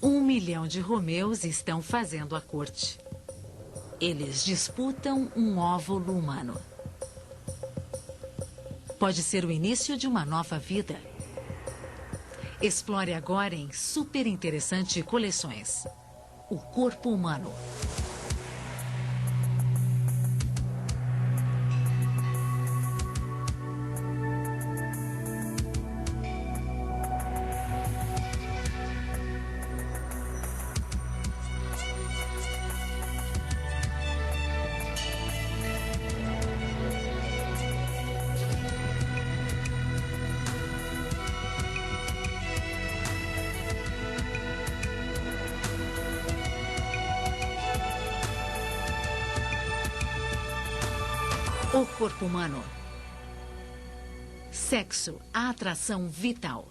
1 milhão de Romeus estão fazendo a corte. Eles disputam um óvulo humano. Pode ser o início de uma nova vida. Explore agora em super interessante coleções. O corpo humano. O corpo humano. Sexo, a atração vital.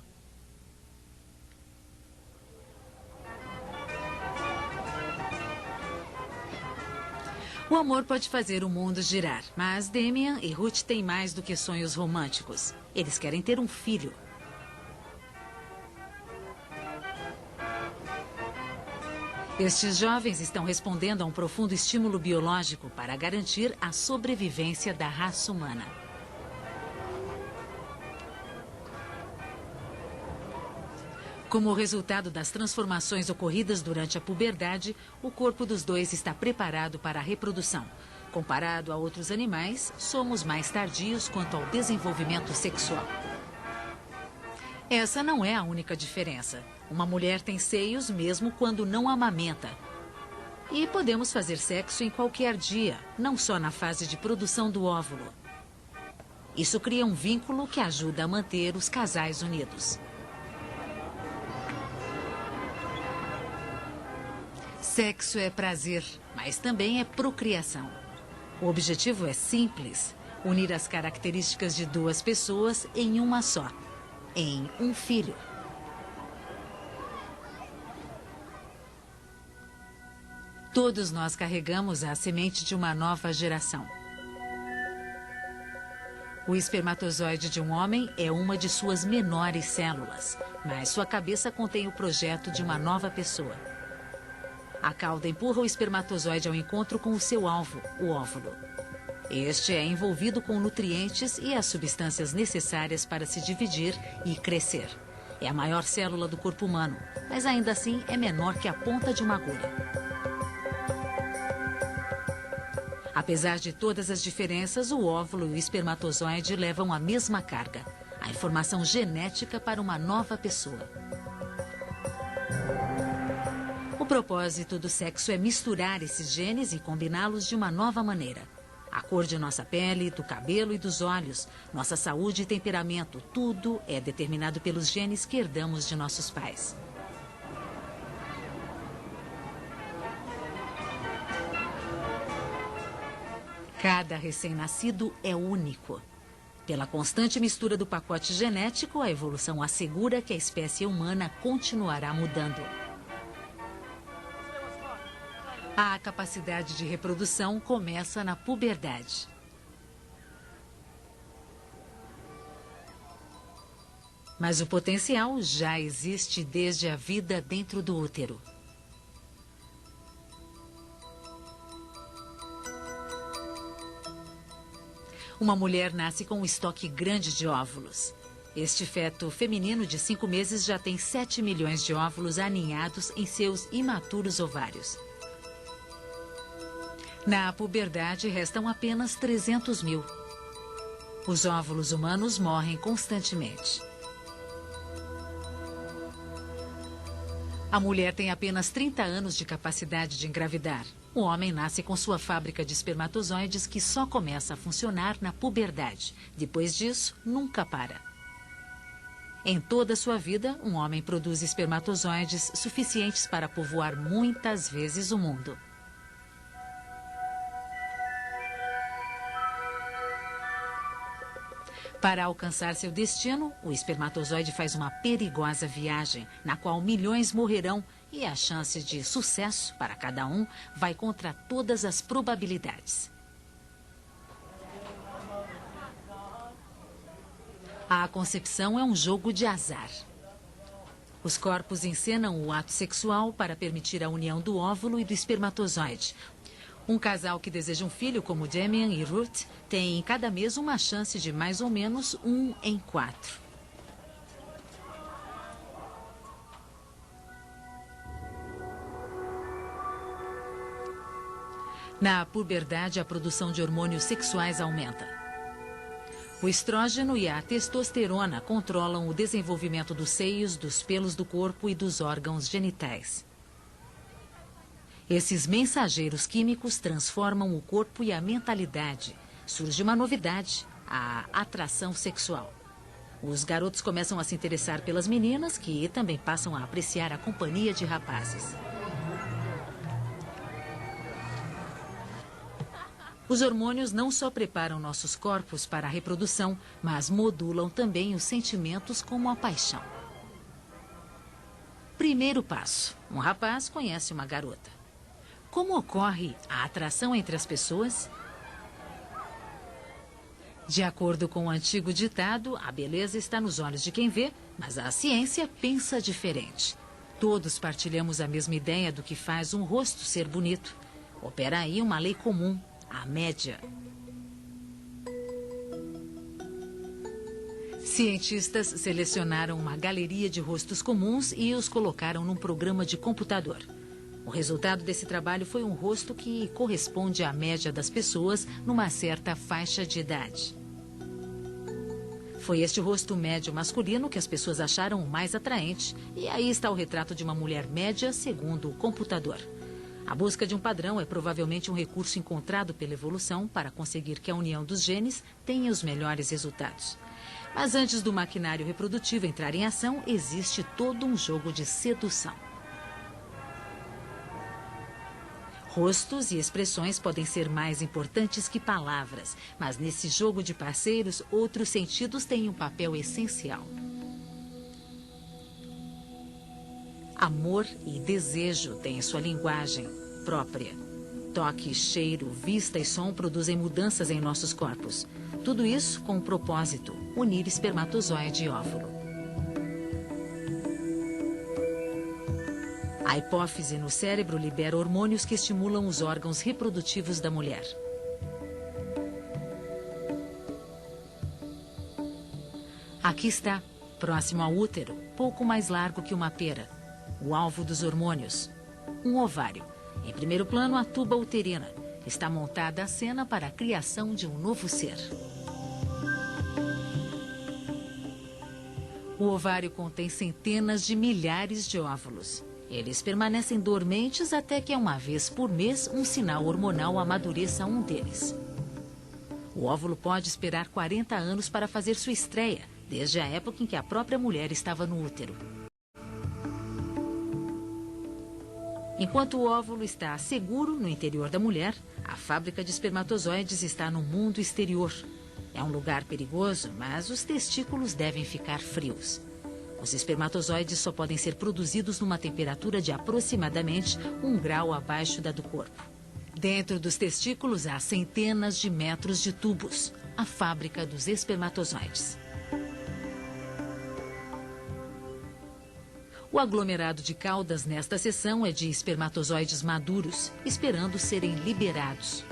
O amor pode fazer o mundo girar, mas Damian e Ruth têm mais do que sonhos românticos. Eles querem ter um filho. Estes jovens estão respondendo a um profundo estímulo biológico para garantir a sobrevivência da raça humana. Como resultado das transformações ocorridas durante a puberdade, o corpo dos dois está preparado para a reprodução. Comparado a outros animais, somos mais tardios quanto ao desenvolvimento sexual. Essa não é a única diferença. Uma mulher tem seios mesmo quando não amamenta. E podemos fazer sexo em qualquer dia, não só na fase de produção do óvulo. Isso cria um vínculo que ajuda a manter os casais unidos. Sexo é prazer, mas também é procriação. O objetivo é simples: unir as características de duas pessoas em uma só, em um filho. Todos nós carregamos a semente de uma nova geração. O espermatozoide de um homem é uma de suas menores células, mas sua cabeça contém o projeto de uma nova pessoa. A cauda empurra o espermatozoide ao encontro com o seu alvo, o óvulo. Este é envolvido com nutrientes e as substâncias necessárias para se dividir e crescer. É a maior célula do corpo humano, mas ainda assim é menor que a ponta de uma agulha. Apesar de todas as diferenças, o óvulo e o espermatozoide levam a mesma carga, a informação genética para uma nova pessoa. O propósito do sexo é misturar esses genes e combiná-los de uma nova maneira. A cor de nossa pele, do cabelo e dos olhos, nossa saúde e temperamento, tudo é determinado pelos genes que herdamos de nossos pais. Cada recém-nascido é único. Pela constante mistura do pacote genético, a evolução assegura que a espécie humana continuará mudando. A capacidade de reprodução começa na puberdade. Mas o potencial já existe desde a vida dentro do útero. Uma mulher nasce com um estoque grande de óvulos. Este feto feminino de 5 meses já tem 7 milhões de óvulos aninhados em seus imaturos ovários. Na puberdade, restam apenas 300 mil. Os óvulos humanos morrem constantemente. A mulher tem apenas 30 anos de capacidade de engravidar. O homem nasce com sua fábrica de espermatozoides que só começa a funcionar na puberdade. Depois disso, nunca para. Em toda a sua vida, um homem produz espermatozoides suficientes para povoar muitas vezes o mundo. Para alcançar seu destino, o espermatozoide faz uma perigosa viagem, na qual milhões morrerão e a chance de sucesso para cada um vai contra todas as probabilidades. A concepção é um jogo de azar. Os corpos encenam o ato sexual para permitir a união do óvulo e do espermatozoide. Um casal que deseja um filho, como Damian e Ruth, tem cada mês uma chance de mais ou menos 1 em 4. Na puberdade, a produção de hormônios sexuais aumenta. O estrógeno e a testosterona controlam o desenvolvimento dos seios, dos pelos do corpo e dos órgãos genitais. Esses mensageiros químicos transformam o corpo e a mentalidade. Surge uma novidade, a atração sexual. Os garotos começam a se interessar pelas meninas, que também passam a apreciar a companhia de rapazes. Os hormônios não só preparam nossos corpos para a reprodução, mas modulam também os sentimentos como a paixão. Primeiro passo: um rapaz conhece uma garota. Como ocorre a atração entre as pessoas? De acordo com o antigo ditado, a beleza está nos olhos de quem vê, mas a ciência pensa diferente. Todos partilhamos a mesma ideia do que faz um rosto ser bonito. Opera aí uma lei comum: a média. Cientistas selecionaram uma galeria de rostos comuns e os colocaram num programa de computador. O resultado desse trabalho foi um rosto que corresponde à média das pessoas numa certa faixa de idade. Foi este rosto médio masculino que as pessoas acharam o mais atraente, e aí está o retrato de uma mulher média segundo o computador. A busca de um padrão é provavelmente um recurso encontrado pela evolução para conseguir que a união dos genes tenha os melhores resultados. Mas antes do maquinário reprodutivo entrar em ação, existe todo um jogo de sedução. Rostos e expressões podem ser mais importantes que palavras, mas nesse jogo de parceiros, outros sentidos têm um papel essencial. Amor e desejo têm sua linguagem própria. Toque, cheiro, vista e som produzem mudanças em nossos corpos. Tudo isso com o propósito: unir espermatozoide e óvulo. A hipófise no cérebro libera hormônios que estimulam os órgãos reprodutivos da mulher. Aqui está, próximo ao útero, pouco mais largo que uma pera, o alvo dos hormônios, um ovário. Em primeiro plano, a tuba uterina. Está montada a cena para a criação de um novo ser. O ovário contém centenas de milhares de óvulos. Eles permanecem dormentes até que, uma vez por mês, um sinal hormonal amadureça um deles. O óvulo pode esperar 40 anos para fazer sua estreia, desde a época em que a própria mulher estava no útero. Enquanto o óvulo está seguro no interior da mulher, a fábrica de espermatozoides está no mundo exterior. É um lugar perigoso, mas os testículos devem ficar frios. Os espermatozoides só podem ser produzidos numa temperatura de aproximadamente 1 grau abaixo da do corpo. Dentro dos testículos há centenas de metros de tubos, a fábrica dos espermatozoides. O aglomerado de caudas nesta seção é de espermatozoides maduros, esperando serem liberados.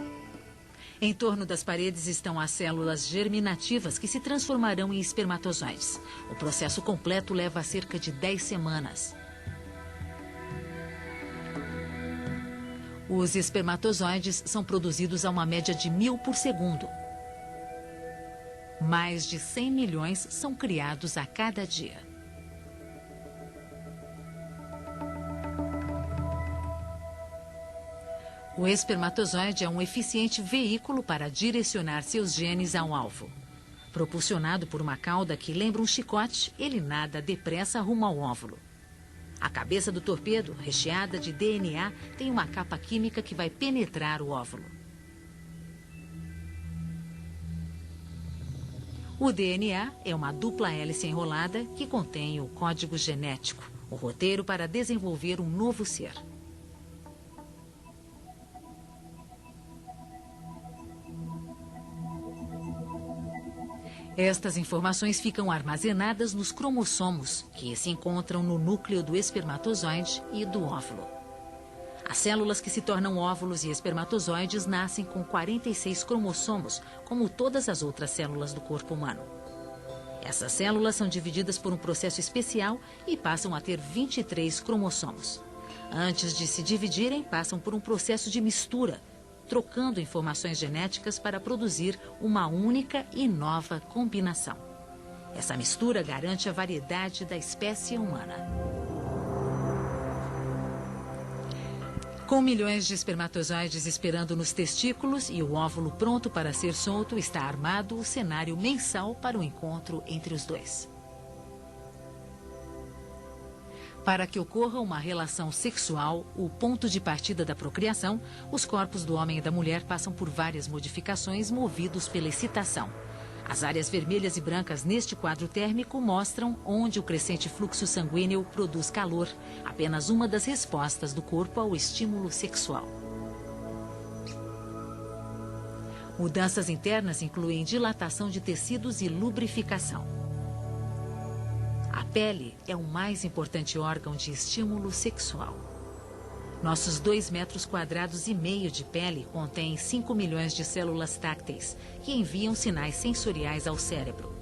Em torno das paredes estão as células germinativas que se transformarão em espermatozoides. O processo completo leva cerca de 10 semanas. Os espermatozoides são produzidos a uma média de 1000 por segundo. Mais de 100 milhões são criados a cada dia. O espermatozoide é um eficiente veículo para direcionar seus genes ao alvo. Propulsionado por uma cauda que lembra um chicote, ele nada depressa rumo ao óvulo. A cabeça do torpedo, recheada de DNA, tem uma capa química que vai penetrar o óvulo. O DNA é uma dupla hélice enrolada que contém o código genético, o roteiro para desenvolver um novo ser. Estas informações ficam armazenadas nos cromossomos, que se encontram no núcleo do espermatozoide e do óvulo. As células que se tornam óvulos e espermatozoides nascem com 46 cromossomos, como todas as outras células do corpo humano. Essas células são divididas por um processo especial e passam a ter 23 cromossomos. Antes de se dividirem, passam por um processo de mistura, trocando informações genéticas para produzir uma única e nova combinação. Essa mistura garante a variedade da espécie humana. Com milhões de espermatozoides esperando nos testículos e o óvulo pronto para ser solto, está armado o cenário mensal para o encontro entre os dois. Para que ocorra uma relação sexual, o ponto de partida da procriação, os corpos do homem e da mulher passam por várias modificações movidos pela excitação. As áreas vermelhas e brancas neste quadro térmico mostram onde o crescente fluxo sanguíneo produz calor, apenas uma das respostas do corpo ao estímulo sexual. Mudanças internas incluem dilatação de tecidos e lubrificação. A pele é o mais importante órgão de estímulo sexual. Nossos 2,5 metros quadrados de pele contêm 5 milhões de células tácteis, que enviam sinais sensoriais ao cérebro.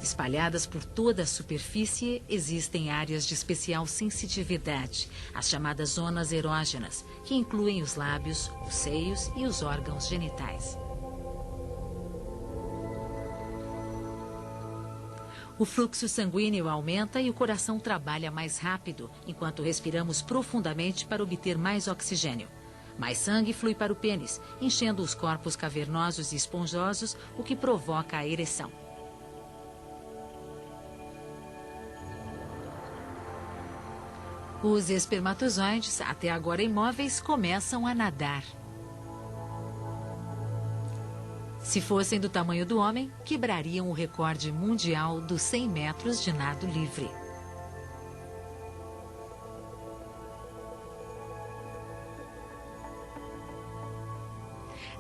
Espalhadas por toda a superfície, existem áreas de especial sensitividade, as chamadas zonas erógenas, que incluem os lábios, os seios e os órgãos genitais. O fluxo sanguíneo aumenta e o coração trabalha mais rápido, enquanto respiramos profundamente para obter mais oxigênio. Mais sangue flui para o pênis, enchendo os corpos cavernosos e esponjosos, o que provoca a ereção. Os espermatozoides, até agora imóveis, começam a nadar. Se fossem do tamanho do homem, quebrariam o recorde mundial dos 100 metros de nado livre.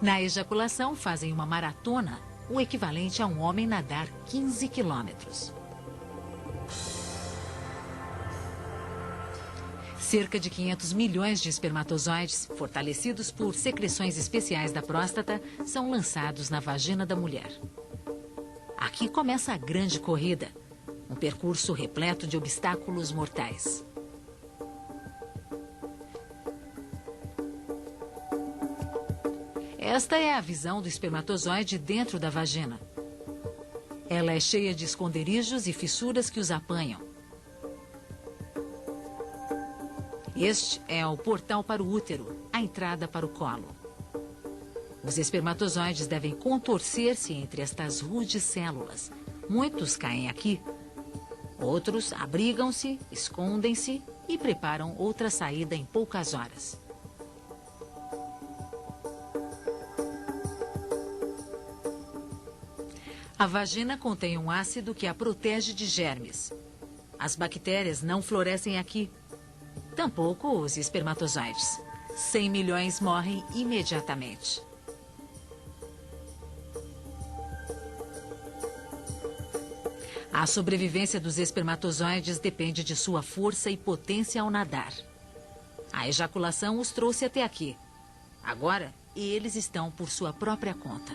Na ejaculação, fazem uma maratona, o equivalente a um homem nadar 15 quilômetros. Cerca de 500 milhões de espermatozoides, fortalecidos por secreções especiais da próstata, são lançados na vagina da mulher. Aqui começa a grande corrida, um percurso repleto de obstáculos mortais. Esta é a visão do espermatozoide dentro da vagina. Ela é cheia de esconderijos e fissuras que os apanham. Este é o portal para o útero, a entrada para o colo. Os espermatozoides devem contorcer-se entre estas rudes células. Muitos caem aqui. Outros abrigam-se, escondem-se e preparam outra saída em poucas horas. A vagina contém um ácido que a protege de germes. As bactérias não florescem aqui. Tampouco os espermatozoides. 100 milhões morrem imediatamente. A sobrevivência dos espermatozoides depende de sua força e potência ao nadar. A ejaculação os trouxe até aqui. Agora, eles estão por sua própria conta.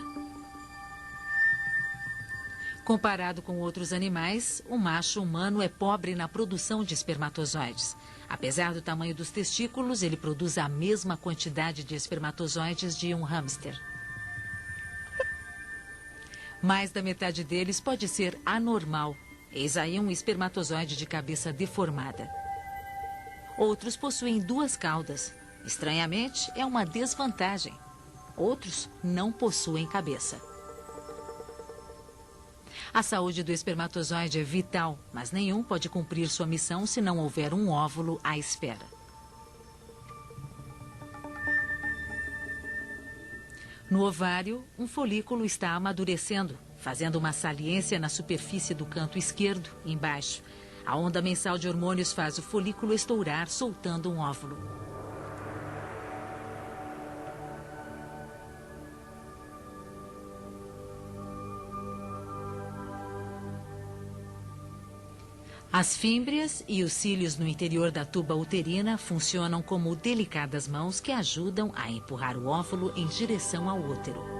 Comparado com outros animais, o macho humano é pobre na produção de espermatozoides. Apesar do tamanho dos testículos, ele produz a mesma quantidade de espermatozoides de um hamster. Mais da metade deles pode ser anormal. Eis aí um espermatozoide de cabeça deformada. Outros possuem 2 caudas. Estranhamente, é uma desvantagem. Outros não possuem cabeça. A saúde do espermatozoide é vital, mas nenhum pode cumprir sua missão se não houver um óvulo à espera. No ovário, um folículo está amadurecendo, fazendo uma saliência na superfície do canto esquerdo, embaixo. A onda mensal de hormônios faz o folículo estourar, soltando um óvulo. As fímbrias e os cílios no interior da tuba uterina funcionam como delicadas mãos que ajudam a empurrar o óvulo em direção ao útero.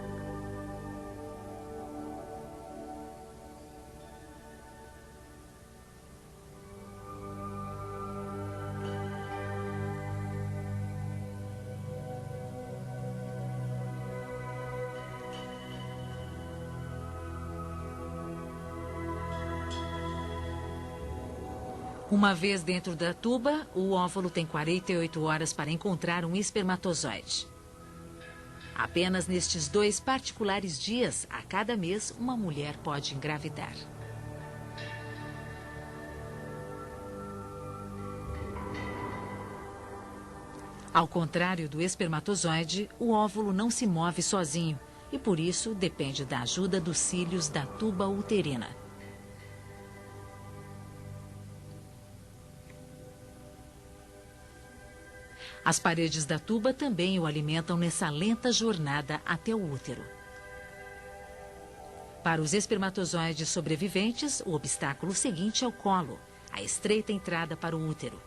Uma vez dentro da tuba, o óvulo tem 48 horas para encontrar um espermatozoide. Apenas nestes 2 particulares dias, a cada mês, uma mulher pode engravidar. Ao contrário do espermatozoide, o óvulo não se move sozinho e, por isso, depende da ajuda dos cílios da tuba uterina. As paredes da tuba também o alimentam nessa lenta jornada até o útero. Para os espermatozoides sobreviventes, o obstáculo seguinte é o colo, a estreita entrada para o útero.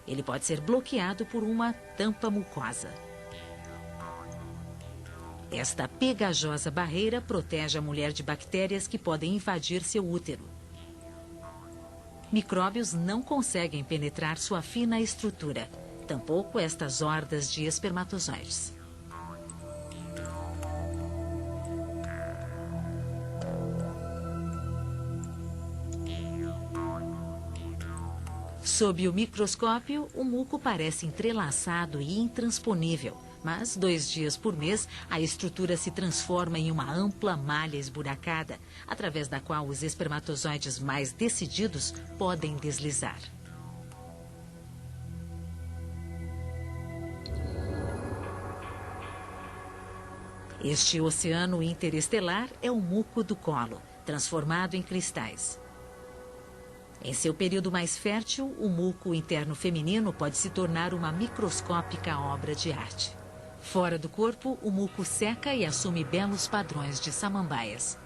Ele pode ser bloqueado por uma tampa mucosa. Esta pegajosa barreira protege a mulher de bactérias que podem invadir seu útero. Micróbios não conseguem penetrar sua fina estrutura. Tampouco estas hordas de espermatozoides. Sob o microscópio, o muco parece entrelaçado e intransponível, mas 2 dias por mês, a estrutura se transforma em uma ampla malha esburacada, através da qual os espermatozoides mais decididos podem deslizar. Este oceano interestelar é o muco do colo, transformado em cristais. Em seu período mais fértil, o muco interno feminino pode se tornar uma microscópica obra de arte. Fora do corpo, o muco seca e assume belos padrões de samambaias.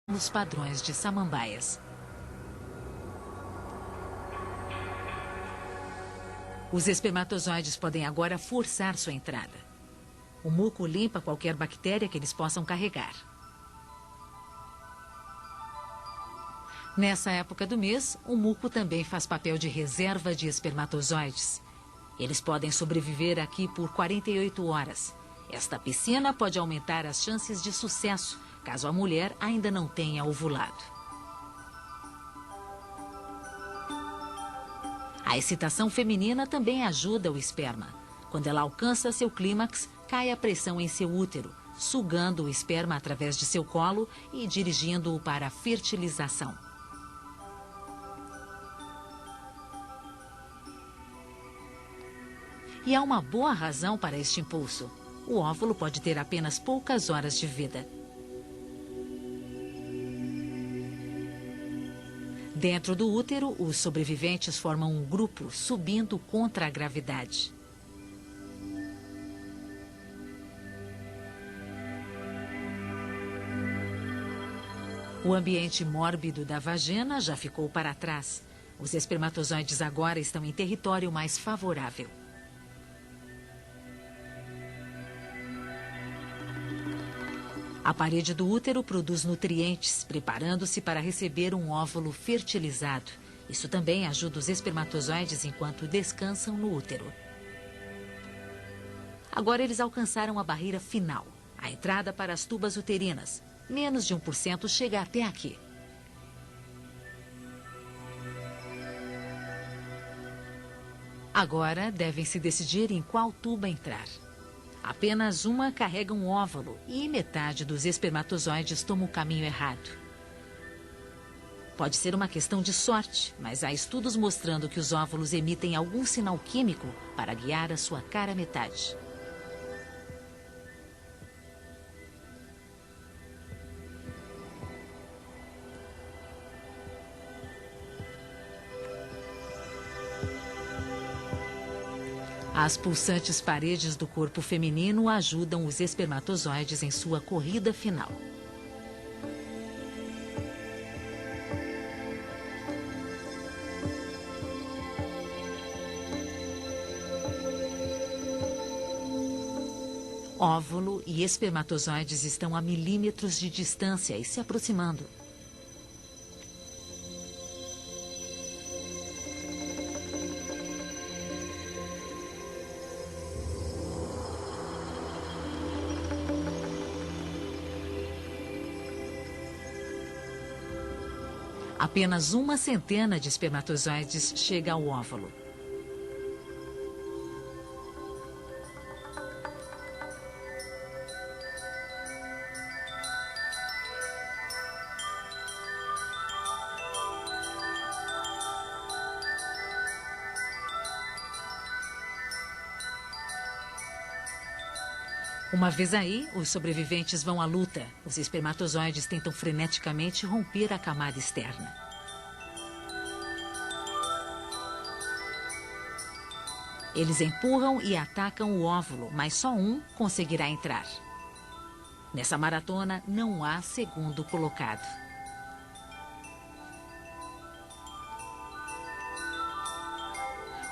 Os padrões de samambaias. Os espermatozoides podem agora forçar sua entrada. O muco limpa qualquer bactéria que eles possam carregar. Nessa época do mês, o muco também faz papel de reserva de espermatozoides. Eles podem sobreviver aqui por 48 horas. Esta piscina pode aumentar as chances de sucesso, caso a mulher ainda não tenha ovulado. A excitação feminina também ajuda o esperma. Quando ela alcança seu clímax, cai a pressão em seu útero, sugando o esperma através de seu colo e dirigindo-o para a fertilização. E há uma boa razão para este impulso. O óvulo pode ter apenas poucas horas de vida. Dentro do útero, os sobreviventes formam um grupo subindo contra a gravidade. O ambiente mórbido da vagina já ficou para trás. Os espermatozoides agora estão em território mais favorável. A parede do útero produz nutrientes, preparando-se para receber um óvulo fertilizado. Isso também ajuda os espermatozoides enquanto descansam no útero. Agora eles alcançaram a barreira final, a entrada para as tubas uterinas. Menos de 1% chega até aqui. Agora devem se decidir em qual tuba entrar. Apenas uma carrega um óvulo e metade dos espermatozoides toma o caminho errado. Pode ser uma questão de sorte, mas há estudos mostrando que os óvulos emitem algum sinal químico para guiar a sua cara metade. As pulsantes paredes do corpo feminino ajudam os espermatozoides em sua corrida final. Óvulo e espermatozoides estão a milímetros de distância e se aproximando. Apenas uma centena de espermatozoides chega ao óvulo. Uma vez aí, os sobreviventes vão à luta. Os espermatozoides tentam freneticamente romper a camada externa. Eles empurram e atacam o óvulo, mas só um conseguirá entrar. Nessa maratona, não há segundo colocado.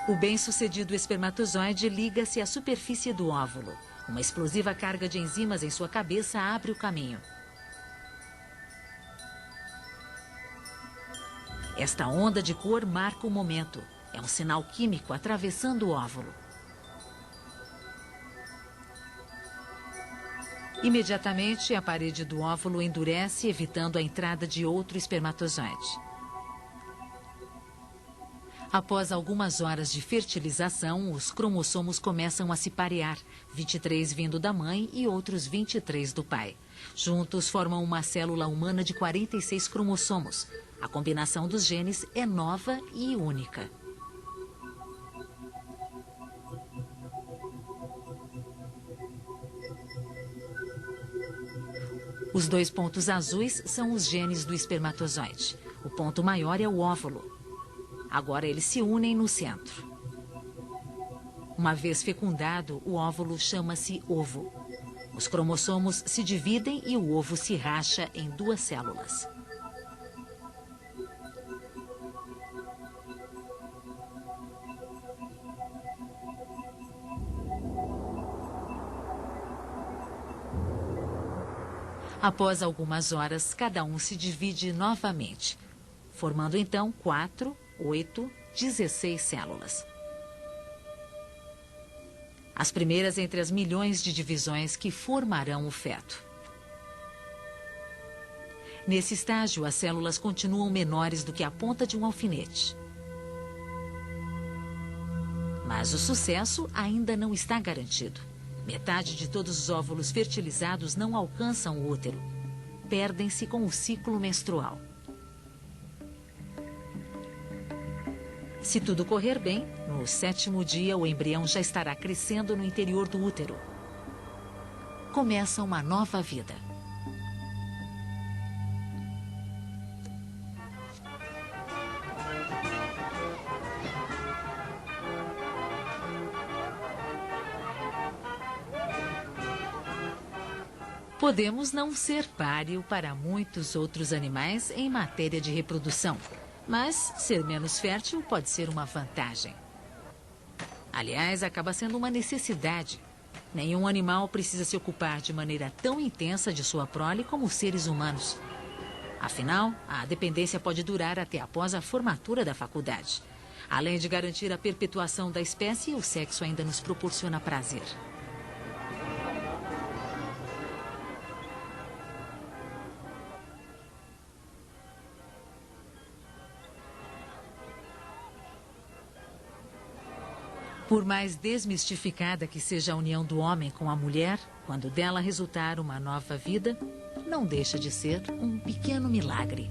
O bem-sucedido espermatozoide liga-se à superfície do óvulo. Uma explosiva carga de enzimas em sua cabeça abre o caminho. Esta onda de cor marca o momento. É um sinal químico atravessando o óvulo. Imediatamente, a parede do óvulo endurece, evitando a entrada de outro espermatozoide. Após algumas horas de fertilização, os cromossomos começam a se parear, 23 vindo da mãe e outros 23 do pai. Juntos formam uma célula humana de 46 cromossomos. A combinação dos genes é nova e única. Os 2 pontos azuis são os genes do espermatozoide. O ponto maior é o óvulo. Agora eles se unem no centro. Uma vez fecundado, o óvulo chama-se ovo. Os cromossomos se dividem e o ovo se racha em 2 células. Após algumas horas, cada um se divide novamente, formando então 4, 8, 16 células. As primeiras entre as milhões de divisões que formarão o feto. Nesse estágio, as células continuam menores do que a ponta de um alfinete. Mas o sucesso ainda não está garantido. Metade de todos os óvulos fertilizados não alcançam o útero. Perdem-se com o ciclo menstrual. Se tudo correr bem, no 7º dia o embrião já estará crescendo no interior do útero. Começa uma nova vida. Podemos não ser páreo para muitos outros animais em matéria de reprodução. Mas ser menos fértil pode ser uma vantagem. Aliás, acaba sendo uma necessidade. Nenhum animal precisa se ocupar de maneira tão intensa de sua prole como os seres humanos. Afinal, a dependência pode durar até após a formatura da faculdade. Além de garantir a perpetuação da espécie, o sexo ainda nos proporciona prazer. Por mais desmistificada que seja a união do homem com a mulher, quando dela resultar uma nova vida, não deixa de ser um pequeno milagre.